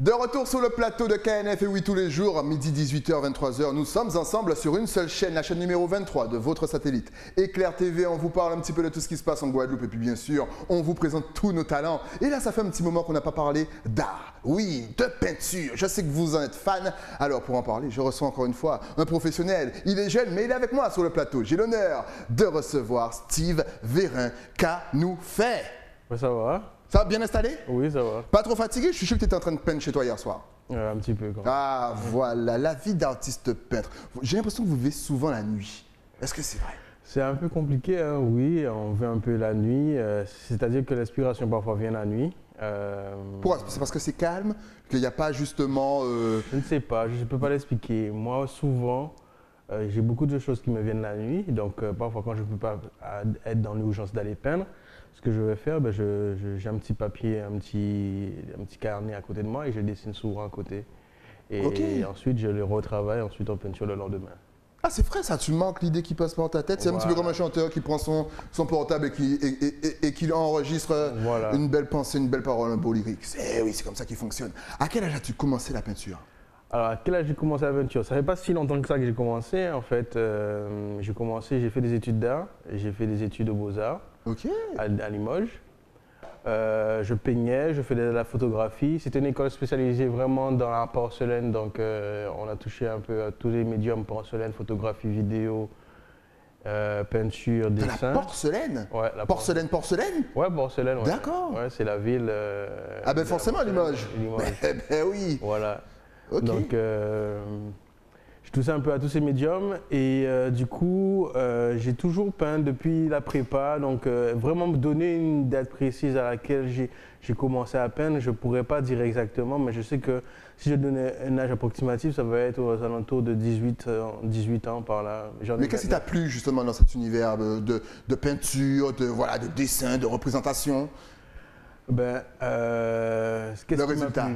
De retour sur le plateau de KNF, et oui, tous les jours, midi 18h, 23h, nous sommes ensemble sur une seule chaîne, la chaîne numéro 23 de votre satellite. Éclair TV, on vous parle un petit peu de tout ce qui se passe en Guadeloupe, et puis bien sûr, on vous présente tous nos talents. Et là, ça fait un petit moment qu'on n'a pas parlé d'art, oui, de peinture. Je sais que vous en êtes fan, alors pour en parler, je reçois encore une fois un professionnel. Il est jeune, mais il est avec moi sur le plateau. J'ai l'honneur de recevoir Steve Vérin. Qu'a nous fait? Ça va? Ça va, bien installé? Oui, ça va. Pas trop fatigué? Je suis sûr que tu étais en train de peindre chez toi hier soir. Un petit peu quand même. Ah, voilà, la vie d'artiste peintre. J'ai l'impression que vous vivez souvent la nuit. Est-ce que c'est vrai? C'est un peu compliqué, hein, oui, on vit un peu la nuit, c'est-à-dire que l'inspiration parfois vient la nuit. Pourquoi? C'est parce que c'est calme? Qu'il n'y a pas justement... Je ne sais pas, je ne peux pas l'expliquer. Moi, souvent, j'ai beaucoup de choses qui me viennent la nuit, donc parfois quand je ne peux pas être dans l'urgence d'aller peindre, ce que je vais faire, ben, j'ai un petit papier, un petit carnet à côté de moi et je dessine souvent à côté. Et ensuite, je le retravaille ensuite en peinture le lendemain. Ah, c'est vrai ça, tu manques l'idée qui passe par ta tête. C'est un petit peu comme un chanteur qui prend son portable et qui enregistre une belle pensée, une belle parole, un beau lyrique. Oui, c'est comme ça qu'il fonctionne. À quel âge as-tu commencé la peinture? Alors, à quel âge j'ai commencé la peinture? Ça fait pas si longtemps que ça que j'ai commencé. En fait, j'ai fait des études d'art, j'ai fait des études aux Beaux-Arts à Limoges. Je peignais, je faisais de la photographie. C'était une école spécialisée vraiment dans la porcelaine, donc on a touché un peu à tous les médiums, porcelaine, photographie, vidéo, peinture, dessin. La porcelaine? Ouais, la porcelaine. Ouais, porcelaine, ouais. D'accord. Ouais, c'est la ville. Ah ben forcément, Limoges. Ben oui. Voilà. Donc, je touchais un peu à tous ces médiums et du coup, j'ai toujours peint depuis la prépa. Donc, vraiment me donner une date précise à laquelle j'ai commencé à peindre, je ne pourrais pas dire exactement, mais je sais que si je donnais un âge approximatif, ça va être aux alentours de 18 ans par là. Mais qu'est-ce qui t'a plu justement dans cet univers de peinture, de dessin, de représentation? Ben, le résultat.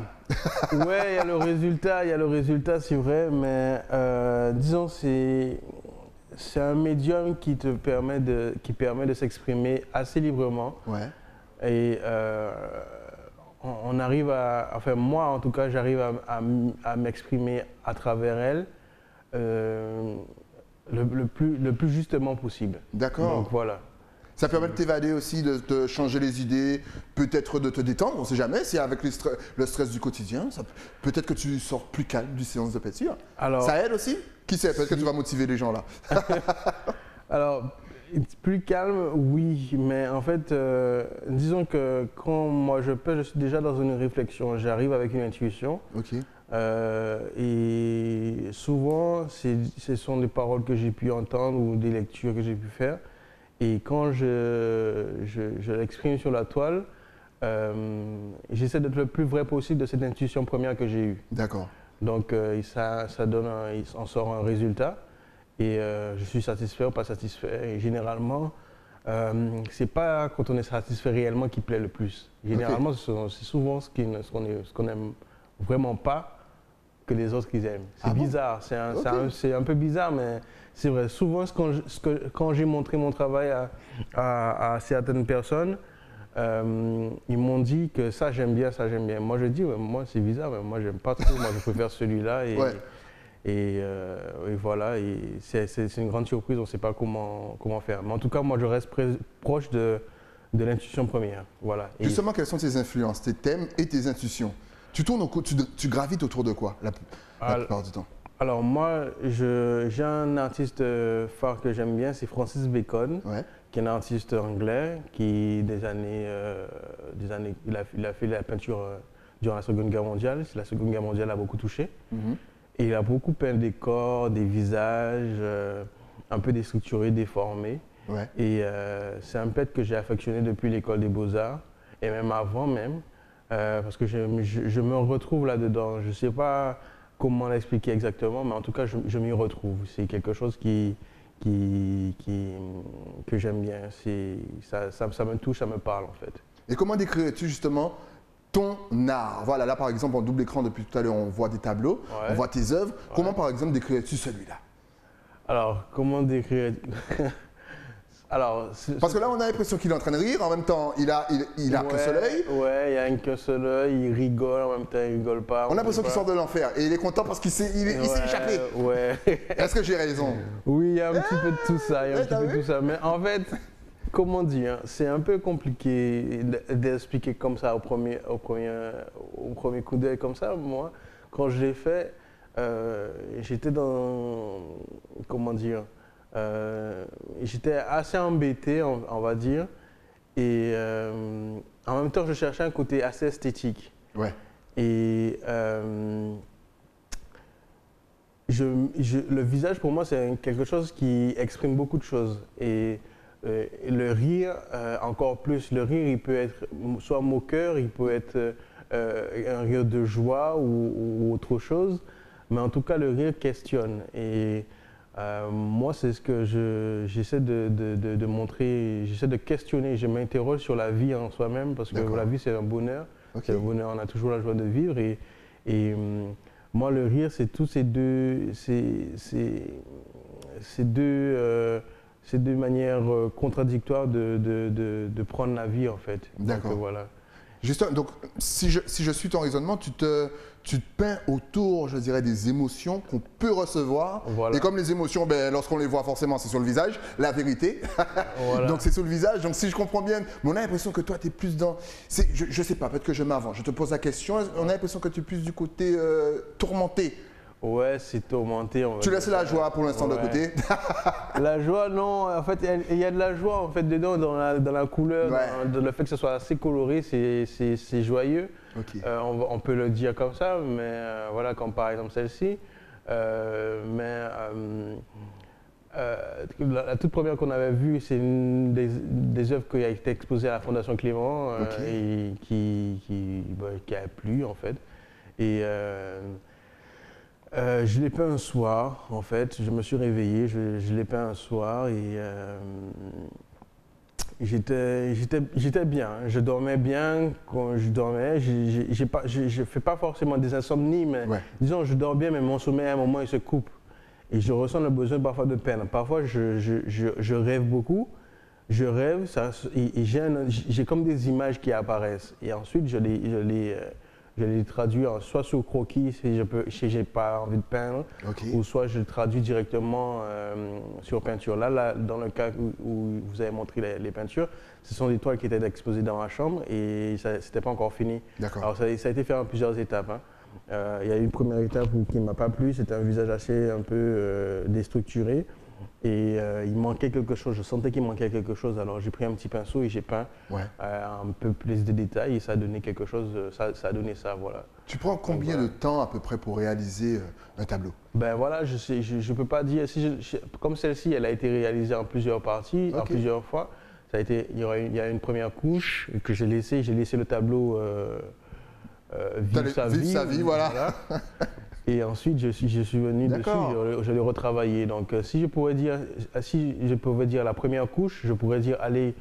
Ouais, il y a le résultat, c'est vrai, mais disons c'est un médium qui permet de s'exprimer assez librement. Ouais. Et on arrive enfin moi en tout cas, j'arrive à m'exprimer à travers elle le plus justement possible. D'accord. Donc voilà. Ça permet de t'évader aussi, de te changer les idées, peut-être de te détendre, on ne sait jamais, si avec le stress du quotidien, peut-être que tu sors plus calme du séance de peinture. Alors, ça aide aussi? Qui sait, peut-être que tu vas motiver les gens là. Alors, plus calme, oui, mais en fait, disons que quand moi je peins, je suis déjà dans une réflexion, j'arrive avec une intuition. Ok. Et souvent, ce sont des paroles que j'ai pu entendre ou des lectures que j'ai pu faire. Et quand je l'exprime sur la toile, j'essaie d'être le plus vrai possible de cette intuition première que j'ai eue. D'accord. Donc ça donne il en sort un résultat et je suis satisfait ou pas satisfait. Et généralement, c'est pas quand on est satisfait réellement qui plaît le plus. Généralement, c'est souvent ce qu'on aime vraiment pas que les autres qu'ils aiment. C'est bizarre, c'est un peu bizarre, mais c'est vrai. Souvent, quand j'ai montré mon travail à certaines personnes, ils m'ont dit que ça j'aime bien, ça j'aime bien. Moi je dis, ouais, moi c'est bizarre, mais moi j'aime pas trop, moi je préfère celui-là. Et voilà, c'est une grande surprise, on ne sait pas comment faire. Mais en tout cas, moi je reste proche de l'intuition première. Voilà. Justement, quelles sont tes influences, tes thèmes et tes intuitions? Tu gravites autour de quoi la plupart du temps? Alors moi, j'ai un artiste phare que j'aime bien, c'est Francis Bacon, qui est un artiste anglais qui il a fait la peinture durant la Seconde Guerre mondiale. La Seconde Guerre mondiale a beaucoup touché. Et il a beaucoup peint des corps, des visages, un peu déstructurés, déformés. Et c'est un peintre que j'ai affectionné depuis l'école des Beaux-Arts, et même avant même. Parce que je me retrouve là-dedans. Je ne sais pas comment l'expliquer exactement, mais en tout cas, je m'y retrouve. C'est quelque chose que j'aime bien. Ça me touche, ça me parle en fait. Et comment décrirais-tu justement ton art? Voilà, là par exemple, en double écran, depuis tout à l'heure, on voit des tableaux, on voit tes œuvres. Comment par exemple décrirais-tu celui-là? Alors, comment décrire? Alors, Parce que là, on a l'impression qu'il est en train de rire, en même temps, il a qu'un seul œil. Ouais, il a qu'un seul œil, il rigole, en même temps, il rigole pas. On a l'impression qu'il sort de l'enfer et il est content parce qu'il s'est échappé. Ouais. Est-ce que j'ai raison? Oui, il y a un petit peu de tout ça, il y a un petit peu de tout ça. Mais en fait, comment dire, c'est un peu compliqué d'expliquer comme ça au premier coup d'œil comme ça. Moi, quand je l'ai fait, j'étais dans, comment dire, j'étais assez embêté, on va dire, et en même temps, je cherchais un côté assez esthétique. Ouais. Et le visage, pour moi, c'est quelque chose qui exprime beaucoup de choses. Et le rire, encore plus, le rire, il peut être soit moqueur, il peut être un rire de joie ou autre chose. Mais en tout cas, le rire questionne. Et moi, c'est ce que j'essaie de montrer, j'essaie de questionner, je m'interroge sur la vie en soi-même, parce que la vie, c'est un bonheur. Okay. C'est un bonheur, on a toujours la joie de vivre. Et moi, le rire, c'est tous ces deux manières contradictoires de prendre la vie, en fait. D'accord. Voilà. Justement, donc, si je suis ton raisonnement, tu te peins autour, je dirais, des émotions qu'on peut recevoir. Voilà. Et comme les émotions, ben, lorsqu'on les voit, forcément, c'est sur le visage, la vérité. Voilà. Donc, c'est sur le visage. Donc, si je comprends bien, mais on a l'impression que toi, tu es plus dans… Je ne sais pas, peut-être que je m'avance. Je te pose la question. On a l'impression que tu es plus du côté tourmenté. Ouais, c'est tourmenté. Tu laisses la joie pour l'instant de côté. La joie, non. En fait, il y a de la joie en fait dedans, dans la couleur, dans le fait que ce soit assez coloré, c'est joyeux. Okay. On peut le dire comme ça, mais voilà, comme par exemple celle-ci. La toute première qu'on avait vue, c'est une des œuvres qui a été exposée à la Fondation Clément et qui a plu en fait. Et je l'ai peint un soir, en fait. Je me suis réveillé, je l'ai peint un soir et j'étais bien. Je dormais bien quand je dormais. Je fais pas forcément des insomnies, mais disons, je dors bien, mais mon sommeil, à un moment, il se coupe. Et je ressens le besoin parfois de peindre. Parfois, je rêve beaucoup. Je rêve et j'ai comme des images qui apparaissent. Et ensuite, je les traduis soit sur croquis si j'ai pas envie de peindre, ou soit je le traduis directement sur peinture. Là, dans le cas où vous avez montré les peintures, ce sont des toiles qui étaient exposées dans ma chambre et ça n'était pas encore fini. Alors ça a été fait en plusieurs étapes. Hein. Il y a eu une première étape qui ne m'a pas plu, c'était un visage assez un peu déstructuré. Et il manquait quelque chose, je sentais qu'il manquait quelque chose, alors j'ai pris un petit pinceau et j'ai peint un peu plus de détails et ça a donné quelque chose, ça a donné ça, voilà. Tu prends combien de temps à peu près pour réaliser un tableau? Ben voilà, je peux pas dire, comme celle-ci, elle a été réalisée en plusieurs parties, en plusieurs fois. Ça a été, il y a une première couche que j'ai laissé le tableau vivre sa vie, voilà. Et ensuite, je suis venu dessus, je l'ai retravaillé. Donc, si je pouvais dire la première couche, je pourrais dire, allez,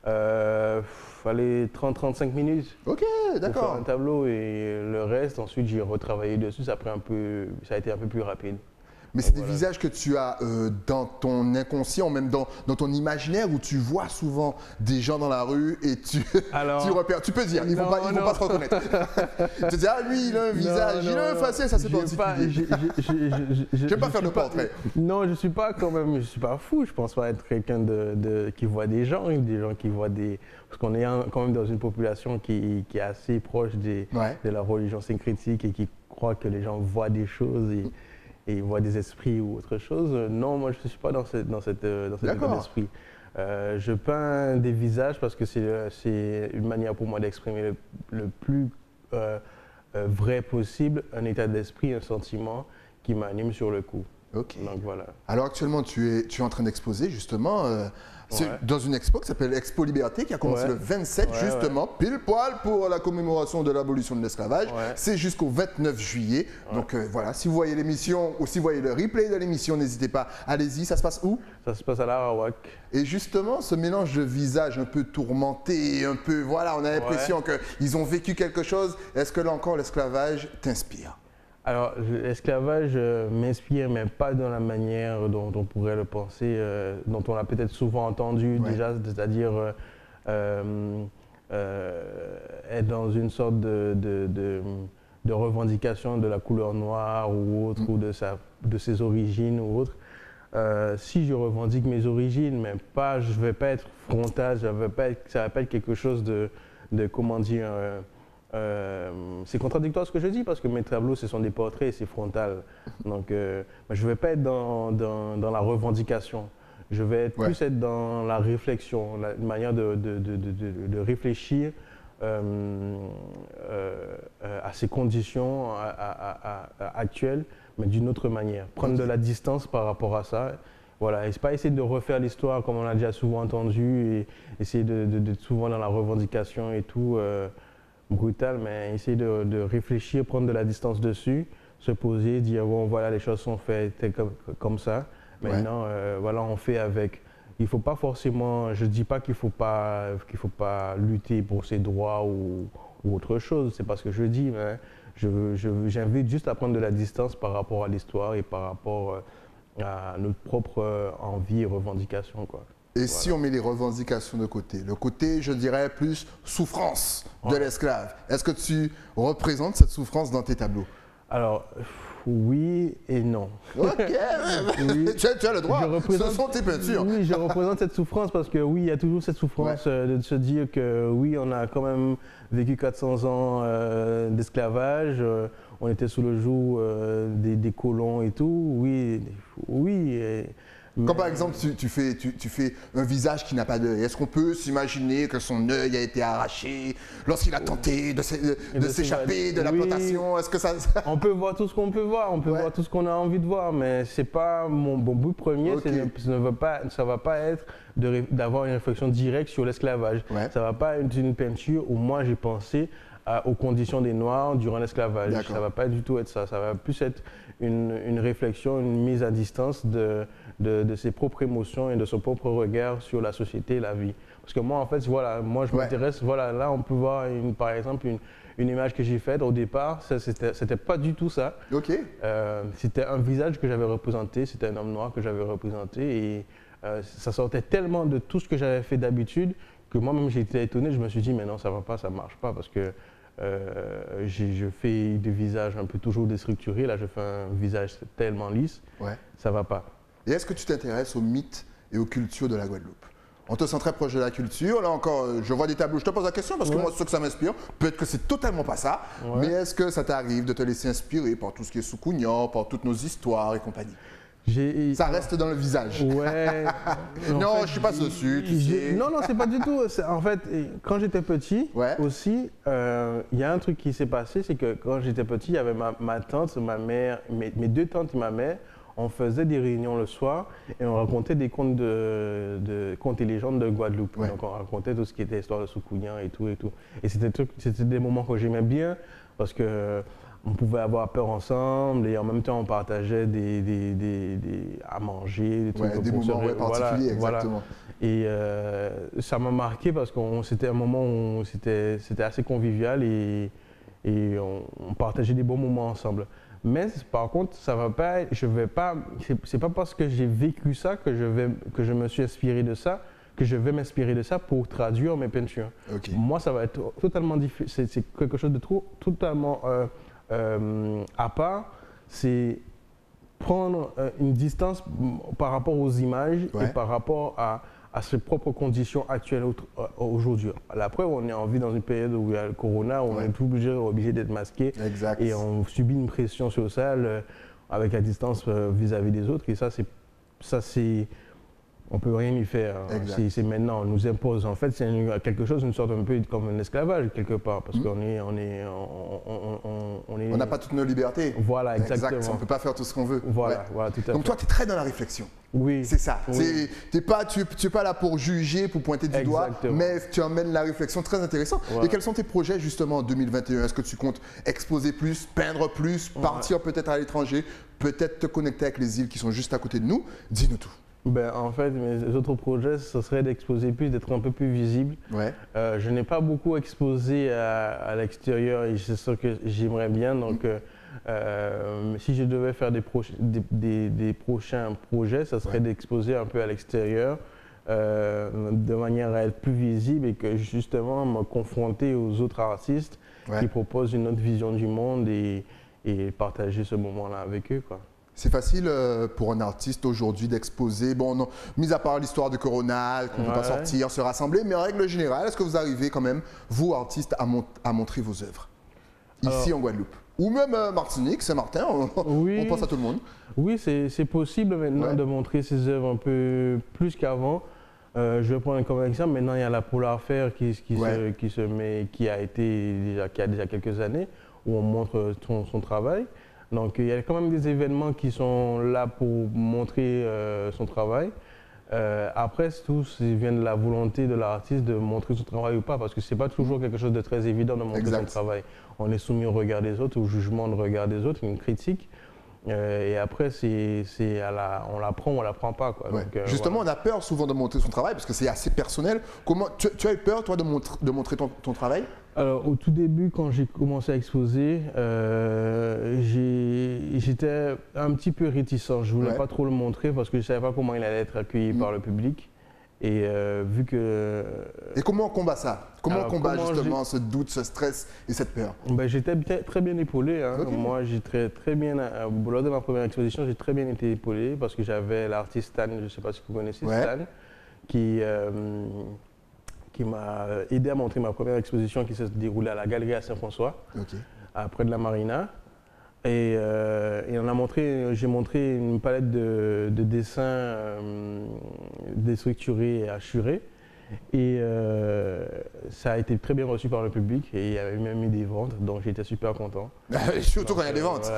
30-35 minutes. Ok, d'accord. Pour faire un tableau et le reste, ensuite, j'ai retravaillé dessus. Ça a été un peu plus rapide. Mais c'est des visages que tu as dans ton inconscient, même dans ton imaginaire, où tu vois souvent des gens dans la rue et tu repères. Tu peux dire, ils ne vont pas se reconnaître. Tu dis, ah lui, il a un visage, il a un faciès, ça c'est particulier. Je ne vais pas faire de portrait. Non, je ne suis pas quand même, je suis pas fou. Je ne pense pas être quelqu'un qui voit des gens qui voient des… Parce qu'on est quand même dans une population qui est assez proche de la religion syncrétique et qui croit que les gens voient des choses et voient des esprits ou autre chose. Non, moi je ne suis pas dans cet état d'esprit. Je peins des visages parce que c'est une manière pour moi d'exprimer le plus vrai possible un état d'esprit, un sentiment qui m'anime sur le coup. Ok. Donc voilà. Alors actuellement tu es en train d'exposer justement dans une expo qui s'appelle Expo Liberté qui a commencé le 27 justement, pile poil pour la commémoration de l'abolition de l'esclavage. C'est jusqu'au 29 juillet. Donc voilà, si vous voyez l'émission ou si vous voyez le replay de l'émission, n'hésitez pas, allez-y. Ça se passe où? Ça se passe à l'Arawak. Et justement, ce mélange de visages un peu tourmentés, un peu, voilà, on a l'impression qu'ils ont vécu quelque chose. Est-ce que là encore l'esclavage t'inspire? Alors, l'esclavage m'inspire, mais pas dans la manière dont on pourrait le penser, dont on a peut-être souvent entendu déjà, c'est-à-dire être dans une sorte de revendication de la couleur noire ou autre, ou de ses origines ou autre. Si je revendique mes origines, mais pas, je ne vais pas être frontal, ça ne va pas être quelque chose de comment dire, c'est contradictoire ce que je dis parce que mes tableaux ce sont des portraits et c'est frontal. Donc je ne vais pas être dans la revendication, je vais plus être dans la réflexion, une manière de réfléchir à ces conditions actuelles, mais d'une autre manière. Prendre de la distance par rapport à ça. Voilà, et c'est pas essayer de refaire l'histoire comme on a déjà souvent entendu, et essayer d'être souvent dans la revendication et tout, brutal, mais essayer de réfléchir, prendre de la distance dessus, se poser, dire bon voilà, les choses sont faites comme ça. Maintenant, voilà, on fait avec. Il faut pas forcément, je dis pas qu'il faut pas lutter pour ses droits ou autre chose, c'est pas ce que je dis, mais j'invite juste à prendre de la distance par rapport à l'histoire et par rapport à notre propre envie et revendication, quoi. Et si on met les revendications de côté, le côté, je dirais, plus souffrance de l'esclave, est-ce que tu représentes cette souffrance dans tes tableaux? Alors, oui et non. Ok, oui. tu as le droit, ce sont tes peintures. Oui, je représente cette souffrance parce que oui, il y a toujours cette souffrance de se dire que oui, on a quand même vécu 400 ans d'esclavage, on était sous le joug des colons et tout, oui. Quand par exemple tu fais un visage qui n'a pas d'œil, est-ce qu'on peut s'imaginer que son œil a été arraché lorsqu'il a tenté de s'échapper de la plantation? Est-ce que ça... On peut voir tout ce qu'on peut voir, on peut voir tout ce qu'on a envie de voir, mais c'est pas mon but premier, ça va pas être d'avoir une réflexion directe sur l'esclavage. Ça va pas être une peinture où moi j'ai pensé aux conditions des Noirs durant l'esclavage. Ça ne va pas du tout être ça. Ça va plus être une réflexion, une mise à distance de ses propres émotions et de son propre regard sur la société et la vie. Parce que moi, en fait, voilà, moi je m'intéresse, voilà, là on peut voir par exemple une image que j'ai faite au départ, c'était pas du tout ça. C'était un visage que j'avais représenté, c'était un homme noir que j'avais représenté et ça sortait tellement de tout ce que j'avais fait d'habitude que moi-même j'ai été étonné, je me suis dit mais non ça va pas, ça marche pas parce que je fais des visages un peu toujours déstructurés, là je fais un visage tellement lisse, ça va pas. Et est-ce que tu t'intéresses aux mythes et aux cultures de la Guadeloupe? On te sent très proche de la culture, là encore je vois des tableaux, je te pose la question parce que moi ce que ça m'inspire, peut-être que c'est totalement pas ça, mais est-ce que ça t'arrive de te laisser inspirer par tout ce qui est Soukounian, par toutes nos histoires et compagnie? Ça reste dans le visage. Ouais. Non, je suis pas dessus, tu sais. Non, c'est pas du tout. En fait, quand j'étais petit, aussi, il y a un truc qui s'est passé, c'est que quand j'étais petit, il y avait ma tante, ma mère, mes deux tantes et ma mère, on faisait des réunions le soir et on racontait des contes contes et légendes de Guadeloupe. Donc on racontait tout ce qui était histoire de Soukounian et tout et tout. Et c'était des moments que j'aimais bien parce que on pouvait avoir peur ensemble et en même temps on partageait à manger, des trucs des moments particuliers, exactement. Et ça m'a marqué parce que c'était un moment où c'était assez convivial et on partageait des bons moments ensemble. Mais par contre, ça va pas, c'est pas parce que j'ai vécu ça que je me suis inspiré de ça, que je vais m'inspirer de ça pour traduire mes peintures. Moi, ça va être totalement différent, c'est quelque chose de totalement à part, c'est prendre une distance par rapport aux images et par rapport à ses propres conditions actuelles aujourd'hui. La preuve, on est en vie dans une période où il y a le corona, où on est tout obligé d'être masqué et on subit une pression sociale avec la distance vis-à-vis des autres. Et ça, on ne peut rien y faire. C'est maintenant, on nous impose. En fait, c'est quelque chose, une sorte un peu comme un esclavage quelque part, parce qu'on on n'a pas toutes nos libertés. Voilà, exactement. On ne peut pas faire tout ce qu'on veut. Voilà, tout à fait. Donc toi, tu es très dans la réflexion. Oui. C'est ça. Tu n'es pas là pour juger, pour pointer du doigt, mais tu emmènes la réflexion. Très intéressant. Et quels sont tes projets justement en 2021? Est-ce que tu comptes exposer plus, peindre plus, partir peut-être à l'étranger, peut-être te connecter avec les îles qui sont juste à côté de nous? Dis-nous tout. En fait, mes autres projets, ce serait d'exposer plus, d'être un peu plus visible. Je n'ai pas beaucoup exposé à l'extérieur et c'est sûr que j'aimerais bien. Donc, Si je devais faire des prochains projets, ça serait d'exposer un peu à l'extérieur, de manière à être plus visible et que justement me confronter aux autres artistes qui proposent une autre vision du monde et partager ce moment-là avec eux, quoi. C'est facile pour un artiste aujourd'hui d'exposer, bon, non, mis à part l'histoire de Corona, qu'on ne peut pas sortir, se rassembler, mais en règle générale, est-ce que vous arrivez quand même, vous artistes, à montrer vos œuvres ici en Guadeloupe? Ou même Martinique, Saint-Martin, on pense à tout le monde. Oui, c'est possible maintenant de montrer ses œuvres un peu plus qu'avant. Je vais prendre comme exemple, maintenant il y a la Polar Fair qui a déjà quelques années, où on montre son travail. Donc il y a quand même des événements qui sont là pour montrer son travail. Après, tout vient de la volonté de l'artiste de montrer son travail ou pas, parce que ce n'est pas toujours quelque chose de très évident de montrer son travail. On est soumis au regard des autres, au jugement de regard des autres, une critique. Et après, on l'apprend ou on l'apprend pas, quoi. Ouais. Donc, justement, on a peur souvent de montrer son travail parce que c'est assez personnel. Tu as eu peur, toi, de montrer ton travail? Alors, au tout début, quand j'ai commencé à exposer, j'étais un petit peu réticent. Je ne voulais pas trop le montrer parce que je ne savais pas comment il allait être accueilli par le public. Et vu que... Et comment on combat ça? Comment on combat justement ce doute, ce stress et cette peur? J'étais très bien épaulé. Hein. Moi, très bien, lors de ma première exposition, j'ai très bien été épaulé parce que j'avais l'artiste Stan, je ne sais pas si vous connaissez Stan, qui m'a aidé à montrer ma première exposition qui s'est déroulée à la Galerie à Saint-François, près de la Marina. Et j'ai montré une palette de dessins déstructurés et assurés. Et ça a été très bien reçu par le public et il y avait même eu des ventes, donc j'étais super content. Surtout quand il y a des ventes.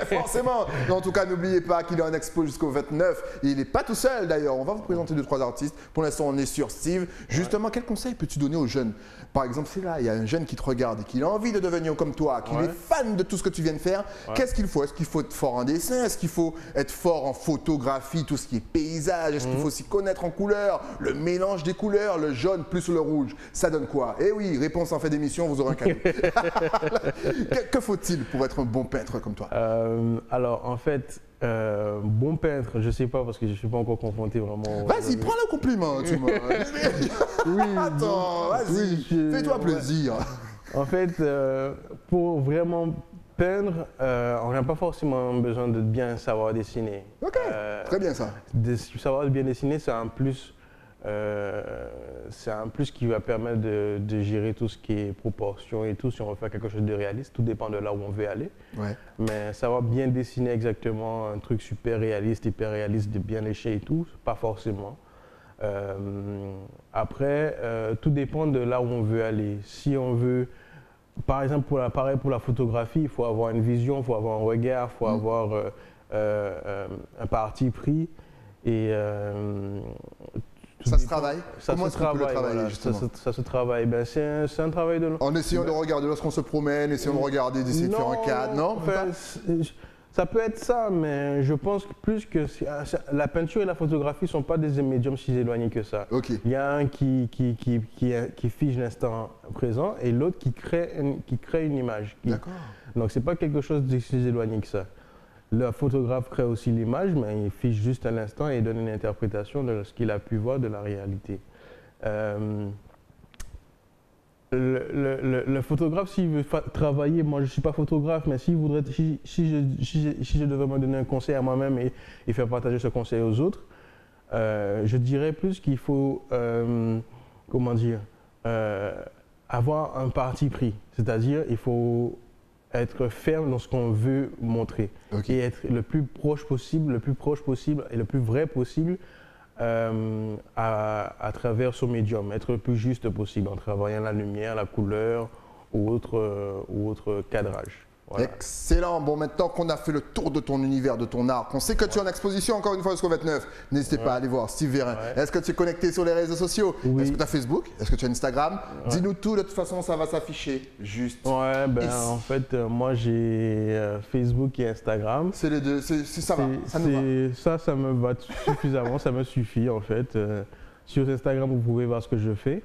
Forcément. En tout cas, n'oubliez pas qu'il est en expo jusqu'au 29. Et il n'est pas tout seul d'ailleurs. On va vous présenter 2-3 artistes. Pour l'instant, on est sur Steve. Justement, quel conseil peux-tu donner aux jeunes? Par exemple, c'est là, il y a un jeune qui te regarde et qui a envie de devenir comme toi, qui est fan de tout ce que tu viens de faire. Qu'est-ce qu'il faut? Est-ce qu'il faut être fort en dessin? Est-ce qu'il faut être fort en photographie, tout ce qui est paysage? Est-ce qu'il faut s'y connaître en couleurs? Le mélange des couleurs, le jaune plus le rouge, ça donne quoi? Eh oui, réponse en fin d'émission, vous aurez un cadeau. Que faut-il pour être un bon peintre comme toi? Alors, en fait, bon peintre, je ne sais pas parce que je ne suis pas encore confronté vraiment. Vas-y, prends le compliment. Attends, vas-y, fais-toi plaisir. En fait, pour vraiment peindre, on n'a pas forcément besoin de bien savoir dessiner. Ok, très bien ça. Savoir bien dessiner, c'est un plus. C'est un plus qui va permettre de gérer tout ce qui est proportion et tout, si on veut faire quelque chose de réaliste, tout dépend de là où on veut aller. Mais savoir bien dessiner exactement un truc super réaliste, hyper réaliste, de bien léché et tout, pas forcément. Après, tout dépend de là où on veut aller. Si on veut, par exemple, pareil pour la photographie, il faut avoir une vision, il faut avoir un regard, il faut avoir un parti pris. Et ça se travaille? Comment est-ce qu'on peut le travailler, justement? Ça se travaille. Ben, c'est un travail de... En essayant de regarder lorsqu'on se promène, essayant de regarder, d'essayer de faire un cadre, non? Ça peut être ça, mais je pense que plus que... La peinture et la photographie ne sont pas des médiums si éloignés que ça. Il y a un qui fige l'instant présent et l'autre qui crée une image. Donc, ce n'est pas quelque chose de si éloigné que ça. Le photographe crée aussi l'image, mais il fiche juste à l'instant et donne une interprétation de ce qu'il a pu voir de la réalité. Le photographe, s'il veut travailler, moi je ne suis pas photographe, mais si je devais me donner un conseil à moi-même et faire partager ce conseil aux autres, je dirais plus qu'il faut, avoir un parti pris. C'est-à-dire, il faut être ferme dans ce qu'on veut montrer et être le plus proche possible et le plus vrai possible à travers son médium, être le plus juste possible en travaillant la lumière, la couleur ou autre cadrage. Voilà. Excellent. Bon, maintenant qu'on a fait le tour de ton univers, de ton art, qu'on sait que tu es en exposition encore une fois jusqu'au 29, n'hésitez pas à aller voir Steve Vérin. Est-ce que tu es connecté sur les réseaux sociaux? Est-ce que tu as Facebook? Est-ce que tu as Instagram? Dis-nous tout, de toute façon, ça va s'afficher juste. En fait, moi j'ai Facebook et Instagram. C'est les deux, ça va, ça nous va. Ça me va suffisamment, ça me suffit en fait. Sur Instagram, vous pouvez voir ce que je fais.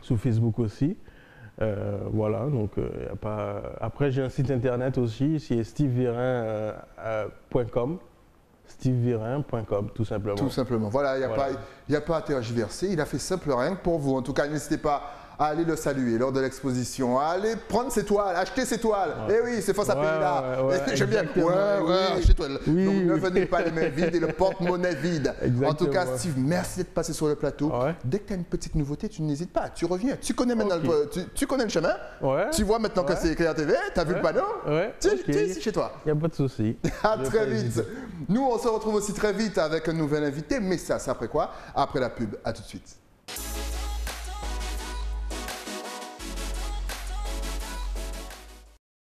Sur Facebook aussi. Voilà, donc y a pas... Après j'ai un site internet aussi, c'est stevevirin.com. stevevirin.com tout simplement. Tout simplement. Voilà, il n'y a pas à tergiverser. Il a fait simple rien que pour vous. En tout cas, n'hésitez pas à aller le saluer lors de l'exposition, à aller prendre ses toiles, acheter ses toiles. Eh oui, c'est face à pays-là. J'aime bien. Achetez-toi. Donc ne venez pas les mains vides et le porte-monnaie vide. Exactement. En tout cas, Steve, merci d'être passé sur le plateau. Dès que tu as une petite nouveauté, tu n'hésites pas. Tu reviens. Tu connais maintenant tu connais le chemin. Tu vois maintenant que c'est Éclair TV. Tu as vu le panneau. Tu es ici chez toi. Il n'y a pas de souci. À très vite. Nous, on se retrouve aussi très vite avec un nouvel invité. Mais ça, c'est après quoi? Après la pub. À tout de suite.